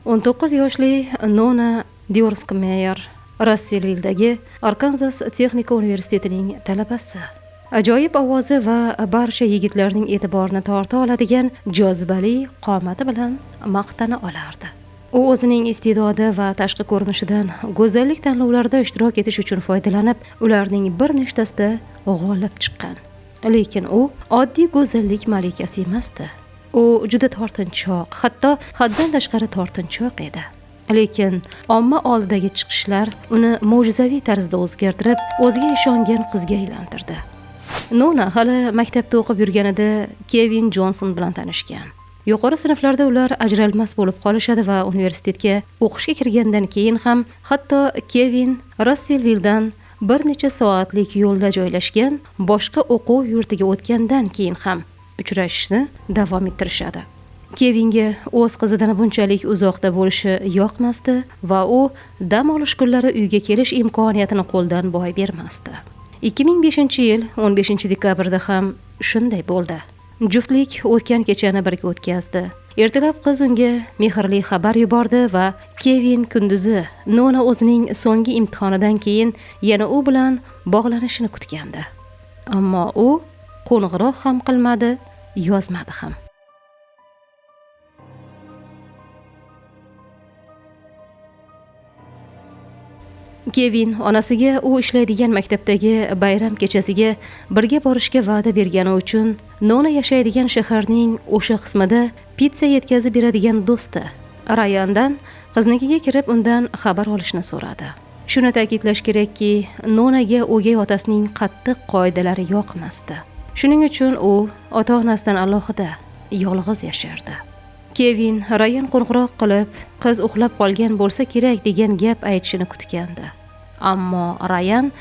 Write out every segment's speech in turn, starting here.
19 yoshli Nona Diorsmeyer Russellvildagi Arkansas Texnika universitetining talabasi. Ajoyib ovozi va barcha yigitlarning e'tiborini torta oladigan jozibali qomati bilan maqtana olardi. U o'zining iste'dodi va tashqi ko'rinishidan go'zallik tanlovlarida ishtirok etish uchun foydalanib, ularning bir nechtasida g'olib chiqqan. Lekin u oddiy go'zallik malikasi emasdi. U juda tortinchoq, hatto haddan tashqari tortinchoq edi. Lekin omma oldidagi chiqishlar uni mo'jizaviy tarzda o'zgartirib, o'ziga ishongan qizga aylantirdi. Nona hali maktabda o'qib yurganida Kevin Johnson bilan tanishgan. Yuqori sinflarda ular ajralmas bo'lib qolishadi va universitetga o'qishga kirgandan keyin ham hatto Kevin Russellvilledan bir necha soatlik yo'lda joylashgan boshqa o'quv yurtiga o'tgandan keyin ham uchrashishni davom ettirishadi. Kevinga o'z qizidan bunchalik uzoqda bo'lishi yoqmasdi va u dam olish kunlari uyga kelish imkoniyatini qo'ldan boy bermasdi. 2005-yil 15 dekabrda ham shunday bo'ldi. Juftlik o'tgan kechani birga o'tkazdi. Ertalab qiz unga mehrli xabar yubordi va Kevin kunduzi Nona o'zining so'nggi imtihonidan keyin yana u bilan bog'lanishini kutgandi. Ammo u qo'ng'iroq ham qilmadi, yozmadi ham. Kevin onasiga u ishlaydigan maktabdagi bayram kechasiga birga borishga va'da bergani uchun Nona yashaydigan shaharning o'sha qismida pitsa yetkazib beradigan do'sti Ryandan qiznikiga kirib undan xabar olishni so'radi. Shuni ta'kidlash kerakki, Nonaga o'gay otasining qattiq qoidalari yoqmasdi. Shuning uchun u ota-onasidan alohida, yolg'iz yashardi. Kevin Ryan qo'ng'iroq qilib, qiz uxlab qolgan bo'lsa kerak degan gap aytishini kutgandi. Ammo Ryan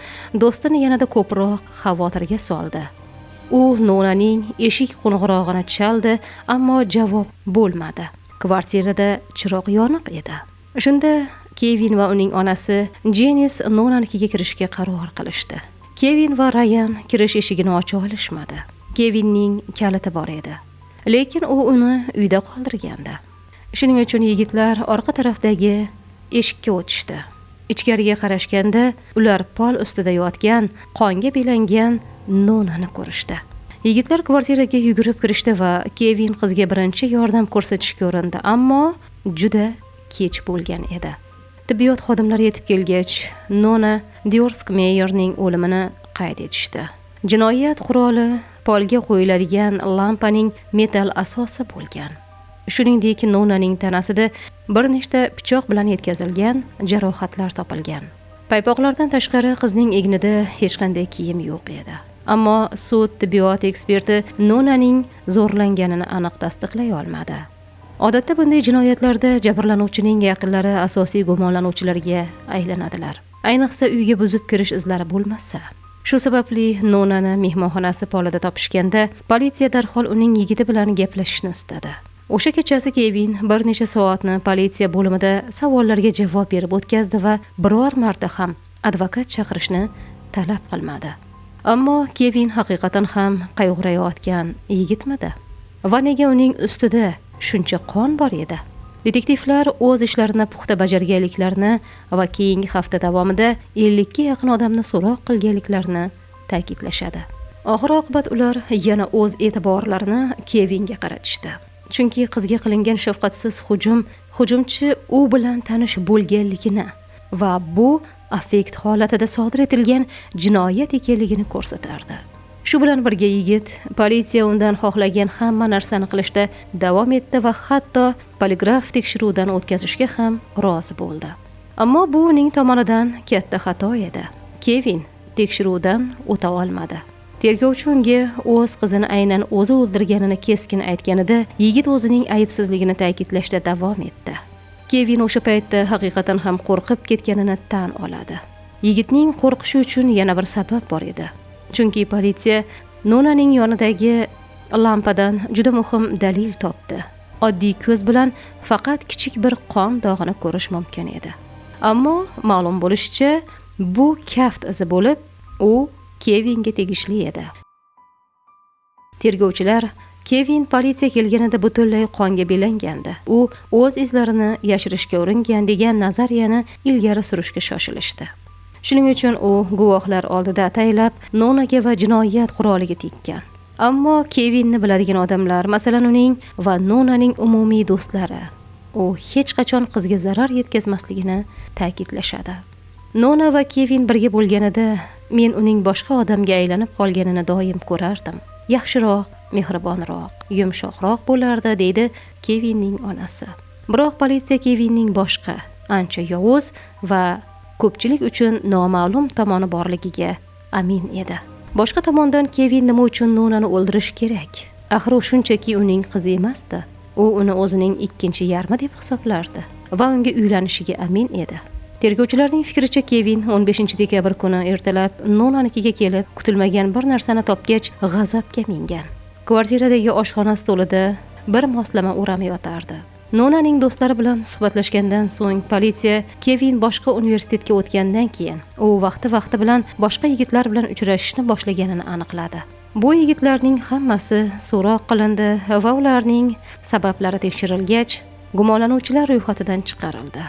do'stini yanada ko'proq xavotirga soldi. U Nonaning eshik qo'ng'irog'ini chaldi, ammo javob bo'lmadi. Kvartirada chiroq yoniq edi. Shunda Kevin va uning onasi Jenice Nonanikiga kirishga qaror qilishdi. Kevin va Ryan kirish eshigini ocha olishmadi. Kevinning kaliti bor edi. Lekin u uni uyda qoldirgandi. Shuning uchun yigitlar orqa tarafdagi eshikka o'tishdi. Ichkariga qarashganda ular pol ustida yotgan, qonga belangan Nonani ko'rishdi. Yigitlar kvartiraga yugurib kirishdi va Kevin qizga birinchi yordam ko'rsatishga urindi, ammo juda kech bo'lgan edi. Tibbiyot xodimlari yetib kelgach, Nona Diorsmeyerning o'limini qayd etishdi. Jinoyat quroli polga qo'yiladigan lampaning metal asosi bo'lgan. Shuningdek, Nonaning tanasida bir nechta pichoq bilan yetkazilgan jarohatlar topilgan. Paypoqlardan tashqari qizning egnida hech qanday kiyim yo'q edi. Ammo sud tibbiyot eksperti Nonaning zo'rlanganini aniq tasdiqlay olmadi. Odatda bunday jinoyatlarda jabrlanuvchining yaqinlari asosiy gumonlanuvchilarga aylanadilar. Ayniqsa uyga buzib kirish izlari bo'lmasa. Shu sababli Nonani mehmonxonasi polida topishganda politsiya darhol uning yigiti bilan gaplashishni istadi. O'sha kechasi Kevin bir necha soatni politsiya bo'limida savollarga javob berib o'tkazdi va biror marta ham advokat chaqirishni talab qilmadi. Ammo Kevin haqiqatan ham qayg'urayotgan yigitmidi? Va nega uning ustida shuncha qon bor edi? Detektivlar o'z ishlarini puxta bajarganliklarini va keyingi hafta davomida 50 ga yaqin odamni so'roq qilganliklarini ta'kidlashadi. Oxir-oqibat ular yana o'z e'tiborlarini Kevinga qaratishdi. Chunki qizga qilingan shafqatsiz hujumchi u bilan tanish bo'lganligini va bu affekt holatida sodir etilgan jinoyat ekanligini ko'rsatardi. Shu bilan birga yigit politsiya undan xohlagan hamma narsani qilishda davom etdi va hatto poligraf tekshiruvdan o'tkazishga ham rozi bo'ldi. Ammo bu uning tomonidan katta xato edi. Kevin tekshiruvdan o'ta olmadi. Tergovchi unga o'z qizini aynan o'zi o'ldirganini keskin aytganida, yigit o'zining aybsizligini ta'kidlashda davom etdi. Kevin o'sha paytda haqiqatan ham qo'rqib ketganini tan oladi. Yigitning qo'rqishi uchun yana bir sabab bor edi. Chunki politsiya Nonaning yonidagi lampadan juda muhim dalil topdi. Oddiy ko'z bilan faqat kichik bir qon dog'ini ko'rish mumkin edi. Ammo ma'lum bo'lishicha, bu kaft izi bo'lib, u Kevinga tegishli edi. Tergovchilar Kevin politsiya kelganida butunlay qonga belangandi. U o'z izlarini yashirishga uringan degan nazariyani ilgari surishga shoshilishdi. Shuning uchun u guvohlar oldida ataylab Nonaga va jinoyat quroliga tekkan. Ammo Kevinni biladigan odamlar, masalan uning va Nonaning umumiy do'stlari, u hech qachon qizga zarar yetkazmasligini ta'kidlashadi. Nona va Kevin birga bo'lganida men uning boshqa odamga aylanib qolganini doim ko'rardim. Yaxshiroq, mehribonroq, yumshoqroq bo'lardi, deydi Kevinning onasi. Biroq politsiya Kevinning boshqa, ancha yovuz va ko'pchilik uchun noma'lum tomoni borligiga amin edi. Boshqa tomondan Kevin nima uchun Nonani o'ldirish kerak? Axir u shunchaki uning qizi emasdi. U uni o'zining ikkinchi yarmi deb hisoblardi va unga uylanishiga amin edi. Tergovchilarning fikricha Kevin 15 dekabr kuni ertalab Nonanikiga kelib, kutilmagan bir narsani topgach g'azabga mingan. Kvartiradagi oshxona stolida bir moslama o'rami yotardi. Nonaning do'stlari bilan suhbatlashgandan so'ng politsiya Kevin boshqa universitetga o'tgandan keyin u vaqti bilan boshqa yigitlar bilan uchrashishni boshlaganini aniqladi. Bu yigitlarning hammasi so'roq qilindi va ularning sabablari tekshirilgach, gumonlanuvchilar ro'yxatidan chiqarildi.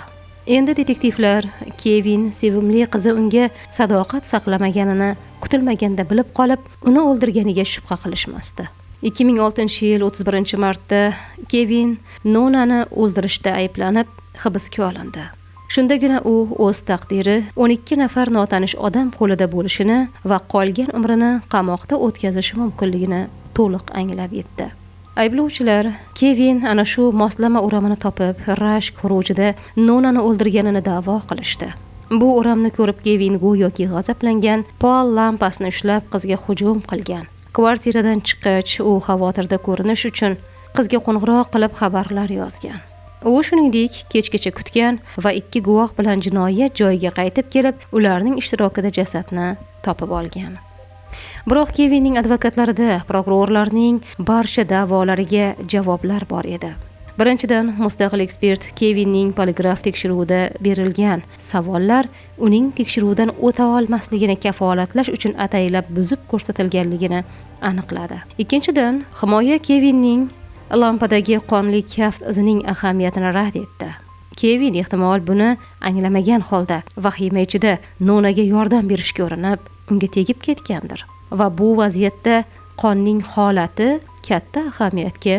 Endi detektivlar Kevin sevimli qizi unga sadoqat saqlamaganini kutilmaganda bilib qolib, uni o'ldirganiga shubha qilishmasdi. 2006-yil 31-martda Kevin Nonani o'ldirishda ayblanib hibsga olindi. Shundagina u o'z taqdiri 12 nafar notanish odam qo'lida bo'lishini va qolgan umrini qamoqda o'tkazishi mumkinligini to'liq anglab yetdi. Ayblovchilar Kevin ana shu moslama o'ramini topib, rashk xurujida Nonani o'ldirganini da'vo qilishdi. Bu o'ramni ko'rib Kevin go'yoki g'azablangan, pol lampasini ushlab qizga hujum qilgan. Kvartiradan chiqqach, u xavotirda ko'rinish uchun qizga qo'ng'iroq qilib xabarlar yozgan. U shuningdek kechgacha kutgan va 2 guvoh bilan jinoyat joyiga qaytib kelib, ularning ishtirokida jasadni topib olgan. Biroq Kevinning advokatlarida prokurorlarning barcha da'volariga javoblar bor edi. Birinchidan, mustaqil ekspert Kevinning poligraf tekshiruvida berilgan savollar uning tekshiruvdan o'ta olmasligini kafolatlash uchun ataylab buzib ko'rsatilganligini aniqladi. Ikkinchidan, himoya Kevinning lampadagi qonli kaft izining ahamiyatini rad etdi. Kevin ehtimol buni anglamagan holda vahima ichida Nonaga yordam berishga urinib, unga tegib ketgandir va bu vaziyatda qonning holati katta ahamiyatga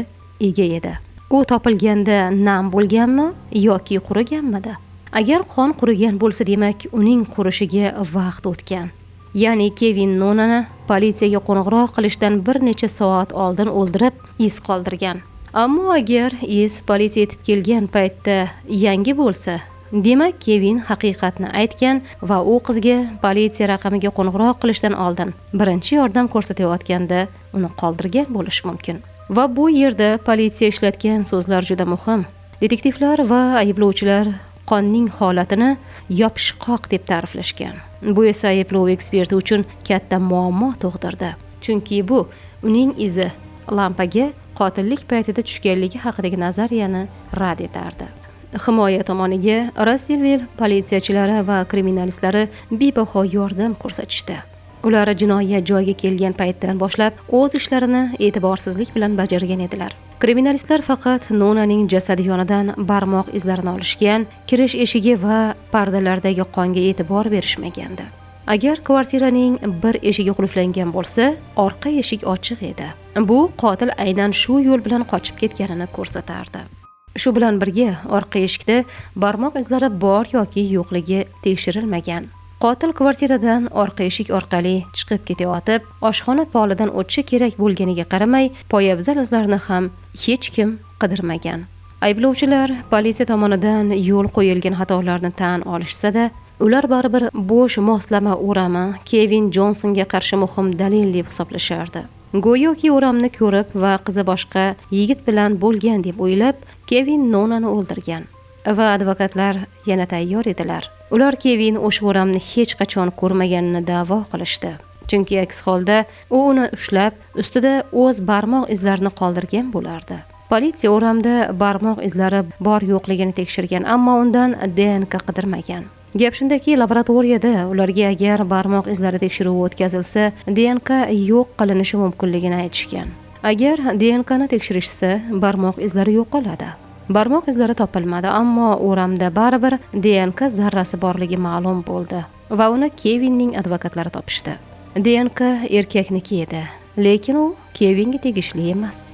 ega edi. U topilganda nam bo'lganmi yoki quriganmidi? Agar qon qurigan bo'lsa, demak uning qurishiga vaqt o'tgan. Ya'ni Kevin Nonani politsiyaga qo'ng'iroq qilishdan bir necha soat oldin o'ldirib, iz qoldirgan. Ammo agar iz politsiya yetib kelgan paytda yangi bo'lsa, demak Kevin haqiqatni aytgan va u qizga politsiya raqamiga qo'ng'iroq qilishdan oldin birinchi yordam ko'rsatayotganda uni qoldirgan bo'lishi mumkin. Va bu yerda politsiya ishlatgan so'zlar juda muhim. Detektivlar va ayblovchilar qonning holatini yopishqoq deb ta'riflashgan. Bu esa ayblov eksperti uchun katta muammo tug'dirdi. Chunki bu uning izi lampaga qotillik paytida tushganligi haqidagi nazariyani rad etardi. Himoya tomoniga Russellville politsiyachilari va kriminalistlari bebaho yordam ko'rsatishdi. Ular jinoyat joyiga kelgan paytdan boshlab o'z ishlarini e'tiborsizlik bilan bajargan edilar. Kriminalistlar faqat Nonaning jasadi yonidan barmoq izlarini olishgan, kirish eshigi va pardalardagi qonga e'tibor berishmagandi. Agar kvartiraning bir eshigi qulflangan bo'lsa, orqa eshik ochiq edi. Bu qotil aynan shu yo'l bilan qochib ketganini ko'rsatardi. Shu bilan birga orqa eshikda barmoq izlari bor yoki yo'qligi tekshirilmagan. Qotil kvartiradan orqa eshik orqali chiqib ketayotib, oshxona polidan o'tishi kerak bo'lganiga qaramay, poyabzal izlarini ham hech kim qidirmagan. Ayblovchilar politsiya tomonidan yo'l qo'yilgan xatolarni tan olishsa-da, ular baribir bo'sh moslama o'rami Kevin Jonsonga qarshi muhim dalil deb hisoblashardi. Go'yoki o'ramni ko'rib va qizi boshqa yigit bilan bo'lgan deb o'ylab, Kevin Nonani o'ldirgan. Va advokatlar yana tayyor edilar. Ular Kevin o'sha o'ramni hech qachon ko'rmaganini da'vo qilishdi. Chunki aks holda u uni ushlab, ustida o'z barmoq izlarini qoldirgan bo'lardi. Politsiya o'ramda barmoq izlari bor yo'qligini tekshirgan, ammo undan DNK qidirmagan. Gap shundaki, laboratoriyada ularga agar barmoq izlari tekshiruvi o'tkazilsa, DNK yo'q qilinishi mumkinligini aytishgan. Agar DNKni tekshirishsa, barmoq izlari yo'qoladi. Barmoq izlari topilmadi, ammo o'ramda baribir DNK zarrasi borligi ma'lum bo'ldi va uni Kevinning advokatlari topishdi. DNK erkakniki edi, lekin u Kevinga tegishli emas.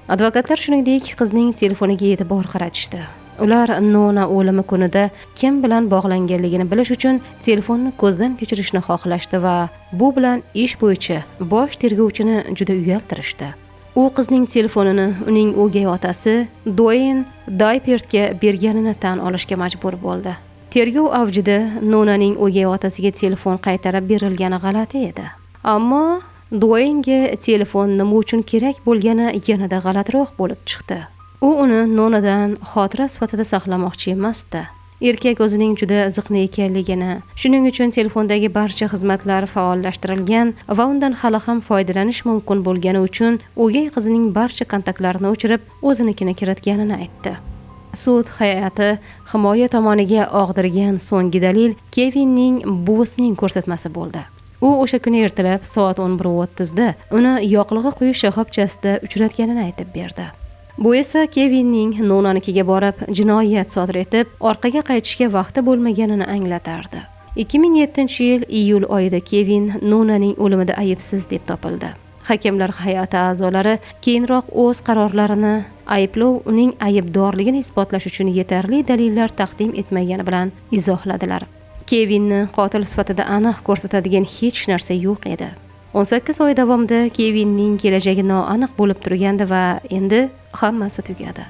Advokatlar shuningdek qizning telefoniga e'tibor qaratishdi. Ular Nona o'limi kunida kim bilan bog'langanligini bilish uchun telefonni ko'zdan kechirishni xohlashdi va bu bilan ish bo'yicha bosh tergovchini juda uyaltirishdi. U qizning telefonini uning o'gay otasi Doyn Daypertga berganini tan olishga majbur bo'ldi. Tergov avjida Nonaning o'gay otasiga telefon qaytarib berilgani g'alati edi. Ammo Doynga telefon nima uchun kerak bo'lgani yanada g'alatiroq bo'lib chiqdi. U uni Nonadan xotira sifatida saqlamoqchi emasdi. Erkak o'zining juda ziqna ekanligini, shuning uchun telefondagi barcha xizmatlar faollashtirilgan va undan hali ham foydalanish mumkin bo'lgani uchun o'gay qizining barcha kontaktlarini o'chirib, o'zinikini kiritganini aytdi. Sud hay'ati himoya tomoniga og'dirgan so'nggi dalil Kevinning buvisining ko'rsatmasi bo'ldi. U o'sha kuni ertalab soat 11:30 da uni yoqilg'i quyish shoxobchasida uchratganini aytib berdi. Bu esa Kevinning Nonanikiga borib jinoyat sodir etib, orqaga qaytishga vaqti bo'lmaganini anglatardi. 2007-yil iyul oyida Kevin Nonaning o'limida aybsiz deb topildi. Hakamlar hay'ati a'zolari keyinroq o'z qarorlarini ayblov uning aybdorligini isbotlash uchun yetarli dalillar taqdim etmagani bilan izohladilar. Kevinni qotil sifatida aniq ko'rsatadigan hech narsa yo'q edi. 18 oy davomida Kevinning kelajagi noaniq bo'lib turgandi va endi hammasi tugadi.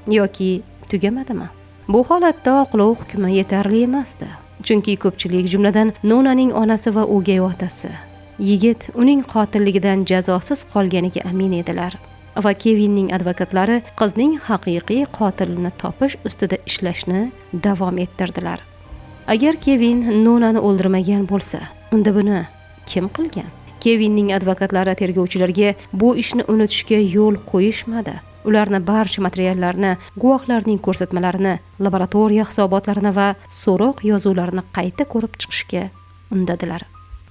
Yoki tugamadimi? Bu holatda oqlov hukmi yetarli emasdi. Chunki ko'pchilik, jumladan Nonaning onasi va o'gay otasi, yigit uning qotilligidan jazosiz qolganiga amin edilar. Va Kevinning advokatlari qizning haqiqiy qotilini topish ustida ishlashni davom ettirdilar. Agar Kevin Nonani o'ldirmagan bo'lsa, unda buni kim qilgan? Kevinning advokatlari tergovchilarga bu ishni unutishga yo'l qo'yishmadi. Ularni barcha materiallarni, guvohlarning ko'rsatmalarini, laboratoriya hisobotlarini va so'roq yozuvlarini qayta ko'rib chiqishga undadilar.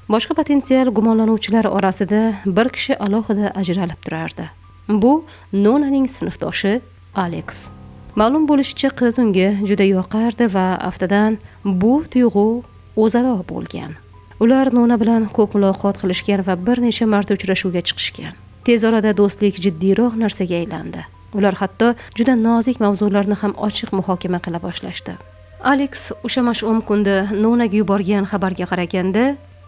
Boshqa potensial gumonlanuvchilar orasida bir kishi alohida ajralib turardi. Bu Nonaning sinfdoshi Alex. Ma'lum bo'lishicha, qiz unga juda yoqardi va aftidan bu tuyg'u o'zaro bo'lgan. Ular Nona bilan ko'p muloqot qilishgan va bir necha marta uchrashuvga chiqishgan. Tez orada do'stlik jiddiyroq narsaga aylandi. Ular hatto juda nozik mavzularni ham ochiq muhokama qila boshlashdi. Alex o'sha mash'um kunda Nonaga yuborgan xabarga qaraganda,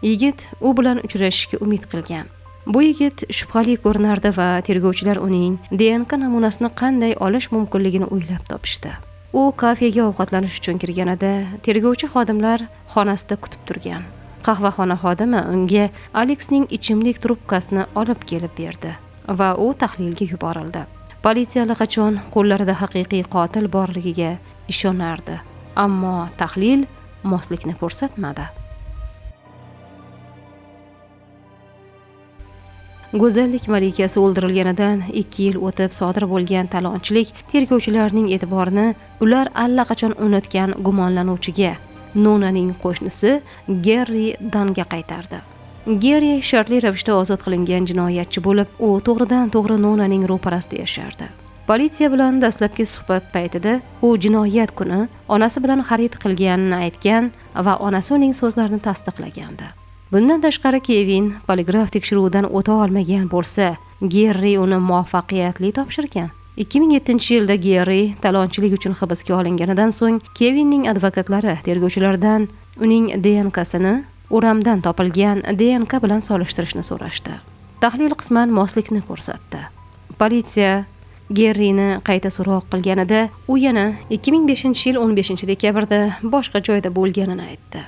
yigit u bilan uchrashishga umid qilgan. Bu yigit shubhali ko'rinardi va tergovchilar uning DNK namunasini qanday olish mumkinligini o'ylab topishdi. U kafega ovqatlanish uchun kirganida tergovchi xodimlar xonasida kutib turgan. Qahvaxona xodimi unga Alexning ichimlik trubkasini olib kelib berdi va u tahlilga yuborildi. Politsiya allaqachon qo'llarida haqiqiy qotil borligiga ishonardi, ammo tahlil moslikni ko'rsatmadi. Go'zallik malikasi o'ldirilganidan 2 yil o'tib sodir bo'lgan talonchilik tergovchilarning e'tiborini ular allaqachon unutgan gumonlanuvchiga, Nonaning qo'shnisi Gerri Danga qaytardi. Gerri shartli ravishda ozod qilingan jinoyatchi bo'lib, u to'g'ridan-to'g'ri Nonaning ro'parasida yashardi. Politsiya bilan dastlabki suhbat paytida u jinoyat kuni onasi bilan xarid qilganini aytgan va onasi uning so'zlarini tasdiqlagandi. Bundan tashqari Kevin poligraf tekshiruvidan o'ta olmagan bo'lsa, Gerri uni muvaffaqiyatli topshirgan. 2007-yilda Gerri talonchilik uchun hibsga olinganidan so'ng Kevinning advokatlari tergovchilardan uning DNKsini o'ramdan topilgan DNK bilan solishtirishni so'rashdi. Tahlil qisman moslikni ko'rsatdi. Politsiya Gerrini qayta so'roq qilganida u yana 2005-yil 15-dekabrda boshqa joyda bo'lganini aytdi.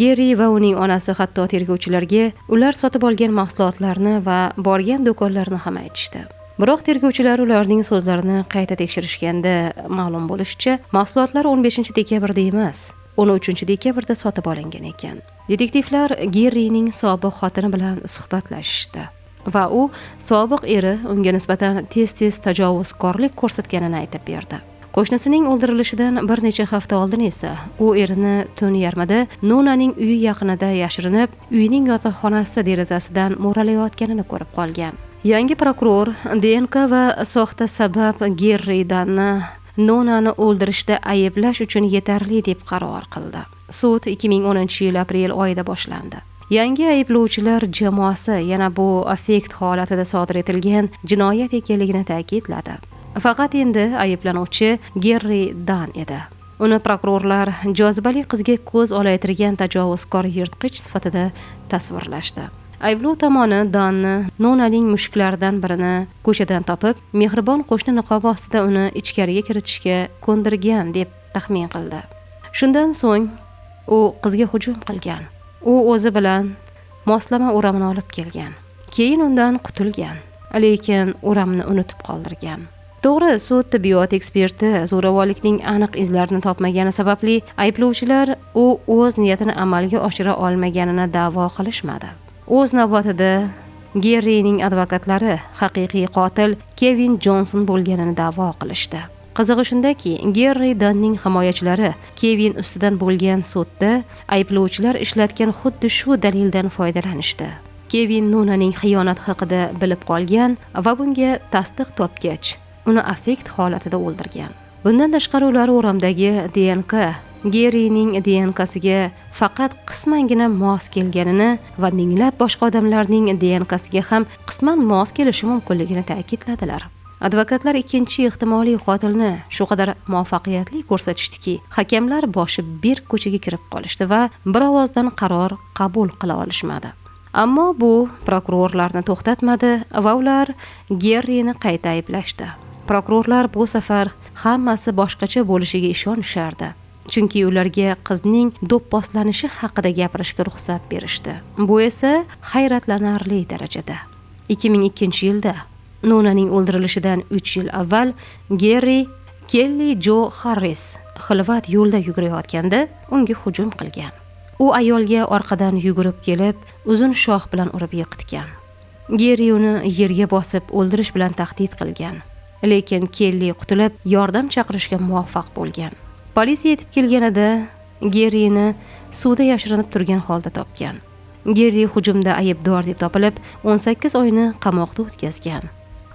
Gerri va uning onasi hatto tergovchilarga ular sotib olgan mahsulotlarni va borgan do'konlarni ham aytishdi. Biroq tergovchilar ularning so'zlarini qayta tekshirishganda ma'lum bo'lishicha, mahsulotlar 15-dekabrda emas, 13-dekabrda sotib olingan ekan. Detektivlar Gerrining sobiq xotini bilan suhbatlashishdi va u sobiq eri unga nisbatan tez-tez tajovuzkorlik ko'rsatganini aytib berdi. Qo'shnisining o'ldirilishidan bir necha hafta oldin esa u erini tun yarmida Nonaning uyi yaqinida yashirinib, uyining yotoqxonasi derazasidan mo'ralayotganini ko'rib qolgan. Yangi prokuror DNK va soxta sabab Gerri Danni Nonani o'ldirishda ayblash uchun yetarli deb qaror qildi. Sud 2010-yil aprel oyida boshlandi. Yangi ayblovchilar jamoasi yana bu affekt holatida sodir etilgan jinoyat ekanligini ta'kidladi. Faqat endi ayblanuvchi Gerri Dan edi. Uni prokurorlar jozibali qizga ko'z olaytirgan tajovuzkor yirtqich sifatida tasvirlashdi. Ayblov tomoni Danni Nonaning mushuklaridan birini ko'chadan topib, mehribon qo'shni niqobi ostida uni ichkariga kiritishga ko'ndirgan deb taxmin qildi. Shundan so'ng u qizga hujum qilgan. U o'zi bilan moslama o'ramini olib kelgan. Keyin undan qutulgan, lekin o'ramni unutib qoldirgan. To'g'ri, sud tibbiyot eksperti zo'ravonlikning aniq izlarini topmagani sababli ayblovchilar u o'z niyatini amalga oshira olmaganini da'vo qilishmadi. O'z navbatida Gerrining advokatlari haqiqiy qotil Kevin Jonson bo'lganini da'vo qilishdi. Qizig'i shundaki, Gerri Danning himoyachilari Kevin ustidan bo'lgan sudda ayblovchilar ishlatgan xuddi shu dalildan foydalanishdi. Kevin Nonaning xiyonat haqida bilib qolgan va bunga tasdiq topgach, uni affekt holatida o'ldirgan. Bundan tashqari ular o'ramdagi DNK Gerrining DNKsiga faqat qismangina mos kelganini va minglab boshqa odamlarning DNKsiga ham qisman mos kelishi mumkinligini ta'kidladilar. Advokatlar ikkinchi ehtimoliy qotilni shu qadar muvaffaqiyatli ko'rsatishdiki, hakamlar boshi berk ko'chaga kirib qolishdi va bir ovozdan qaror qabul qila olishmadi. Ammo bu prokurorlarni to'xtatmadi va ular Gerrini qayta ayblashdi. Prokurorlar bu safar hammasi boshqacha bo'lishiga ishonishardi. Chunki ularga qizning do'pposlanishi haqida gapirishga ruxsat berishdi. Bu esa hayratlanarli darajada. 2002-yilda Nonaning o'ldirilishidan 3 yil avval Gerri Kelli Jo Harris xilvat yo'lda yugurayotganda unga hujum qilgan. U ayolga orqadan yugurib kelib, uzun shox bilan urib yiqitgan. Gerri uni yerga bosib o'ldirish bilan tahdid qilgan. Lekin Kelli qutulib, yordam chaqirishga muvaffaq bo'lgan. Politsiya yetib kelganida Gerrini suvda yashirinib turgan holda topgan. Gerri hujumda aybdor deb topilib, 18 oyni qamoqda o'tkazgan.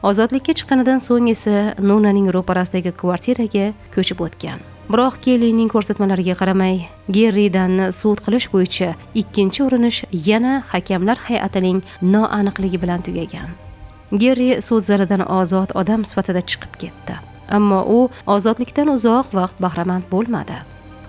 Ozodlikka chiqqanidan so'ng esa Nonaning ro'parasidagi kvartiraga ko'chib o'tgan. Biroq Kellining ko'rsatmalariga qaramay, Gerri Danni sud qilish bo'yicha ikkinchi urinish yana hakamlar hay'atining noaniqligi bilan tugagan. Gerri sud zalidan ozod odam sifatida chiqib ketdi. Ammo u ozodlikdan uzoq vaqt bahramand bo'lmadi.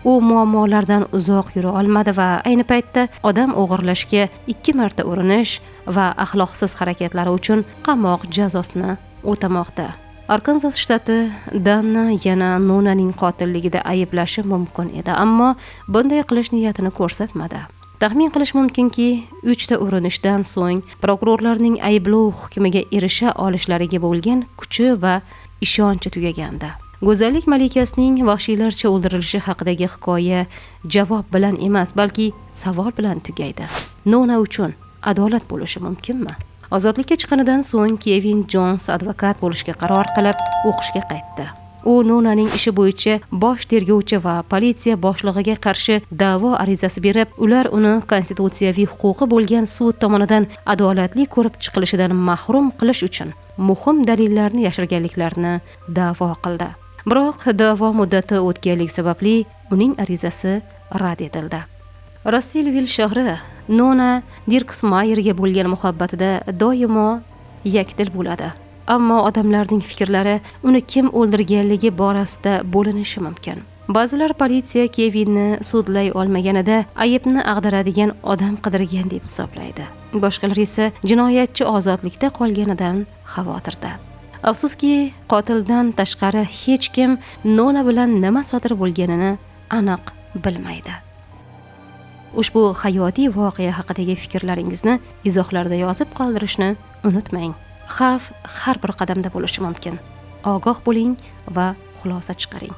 U muammolardan uzoq yura olmadi va ayni paytda odam o'g'irlashga 2 marta urinish va axloqsiz harakatlari uchun qamoq jazosini o'tamoqda. Arkansas shtati Danni yana Nonaning qotilligida ayblashi mumkin edi, ammo bunday qilish niyatini ko'rsatmadi. Taxmin qilish mumkinki, 3 ta urinishdan so'ng prokurorlarning ayblov hukmiga erisha olishlariga bo'lgan kuchi va ishonchi tugagandi. Go'zallik malikasining vahshiylarcha o'ldirilishi haqidagi hikoya javob bilan emas, balki savol bilan tugaydi. Nona uchun adolat bo'lishi mumkinmi? Ozodlikka chiqqanidan so'ng Kevin Jons advokat bo'lishga qaror qilib, o'qishga qaytdi. U Nonaning ishi bo'yicha bosh tergovchi va politsiya boshlig'iga qarshi da'vo arizasi berib, ular uni konstitutsiyaviy huquqi bo'lgan sud tomonidan adolatli ko'rib chiqilishidan mahrum qilish uchun muhim dalillarni yashirganliklarini da'vo qildi. Biroq da'vo muddati o'tganligi sababli uning arizasi rad etildi. Russellville shahri Nona Dirksmayerga bo'lgan muhabbatida doimo yakdil bo'ladi. Ammo odamlarning fikrlari uni kim o'ldirganligi borasida bo'linishi mumkin. Ba'zilar politsiya Kevinni sudlay olmaganida aybni ag'daradigan odam qidirgan deb hisoblaydi. Boshqalar esa jinoyatchi ozodlikda qolganidan xavotirda. Afsuski, qotildan tashqari hech kim Nona bilan nima sodir bo'lganini aniq bilmaydi. Ushbu hayotiy voqea haqidagi fikrlaringizni izohlarda yozib qoldirishni unutmang. Xavf har bir qadamda bo'lishi mumkin. Ogoh bo'ling va xulosa chiqaring.